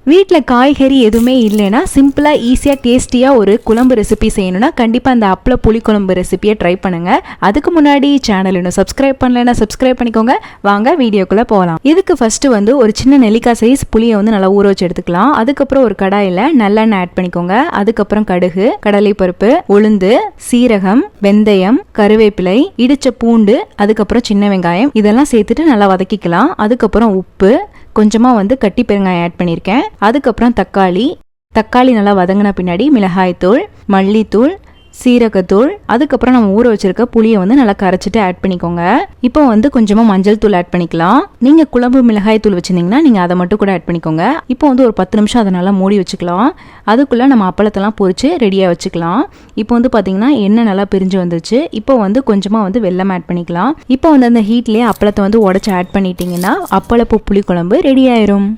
வீட்டில் காய்கறி எதுவுமே இல்லைன்னா சிம்பிளாக ஈஸியாக டேஸ்டியாக ஒரு குழம்பு ரெசிபி செய்யணும்னா கண்டிப்பாக அந்த அப்பள புளிக்குழம்பு ரெசிபியை ட்ரை பண்ணுங்கள். அதுக்கு முன்னாடி சேனல் இன்னும் சப்ஸ்கிரைப் பண்ணலைன்னா சப்ஸ்கிரைப் பண்ணிக்கோங்க. வாங்க வீடியோக்குள்ளே போகலாம். இதுக்கு ஃபஸ்ட்டு வந்து ஒரு சின்ன நெல்லிக்காய் சைஸ் புளியை வந்து நல்லா ஊற வச்சு எடுத்துக்கலாம். அதுக்கப்புறம் ஒரு கடாயில் நல்லெண்ணெய் ஆட் பண்ணிக்கோங்க. அதுக்கப்புறம் கடுகு, கடலைப்பருப்பு, உளுந்து, சீரகம், வெந்தயம், கருவேப்பிலை, இடிச்ச பூண்டு, அதுக்கப்புறம் சின்ன வெங்காயம் இதெல்லாம் சேர்த்துட்டு நல்லா வதக்கிக்கலாம். அதுக்கப்புறம் உப்பு, கொஞ்சமாக வந்து கட்டி பெருங்காயம் ஆட் பண்ணியிருக்கேன். அதுக்கப்புறம் தக்காளி நல்லா வதங்கின பின்னாடி மிளகாய்த்தூள், மல்லித்தூள், சீரகத்தூள், அதுக்கப்புறம் நம்ம ஊற வச்சிருக்க புளியை வந்து நல்லா கரைச்சிட்டு ஆட் பண்ணிக்கோங்க. இப்போ வந்து கொஞ்சமாக மஞ்சள் தூள் ஆட் பண்ணிக்கலாம். நீங்கள் குழம்பு மிளகாய் தூள் வச்சுருந்தீங்கன்னா நீங்கள் அதை மட்டும் கூட ஆட் பண்ணிக்கோங்க. இப்போ வந்து ஒரு 10 நிமிஷம் அதை நல்லா மூடி வச்சுக்கலாம். அதுக்குள்ளே நம்ம அப்பளத்தெல்லாம் பொரிச்சு ரெடியாக வச்சுக்கலாம். இப்போ வந்து பார்த்தீங்கன்னா எண்ணெய் நல்லா பிரிஞ்சு வந்துச்சு. இப்போ வந்து கொஞ்சமாக வந்து வெல்லம் ஆட் பண்ணிக்கலாம். இப்போ வந்து அந்த ஹீட்லேயே அப்பளத்தை வந்து உடச்சி ஆட் பண்ணிட்டீங்கன்னா அப்பளப்பு புளி குழம்பு ரெடி ஆயிரும்.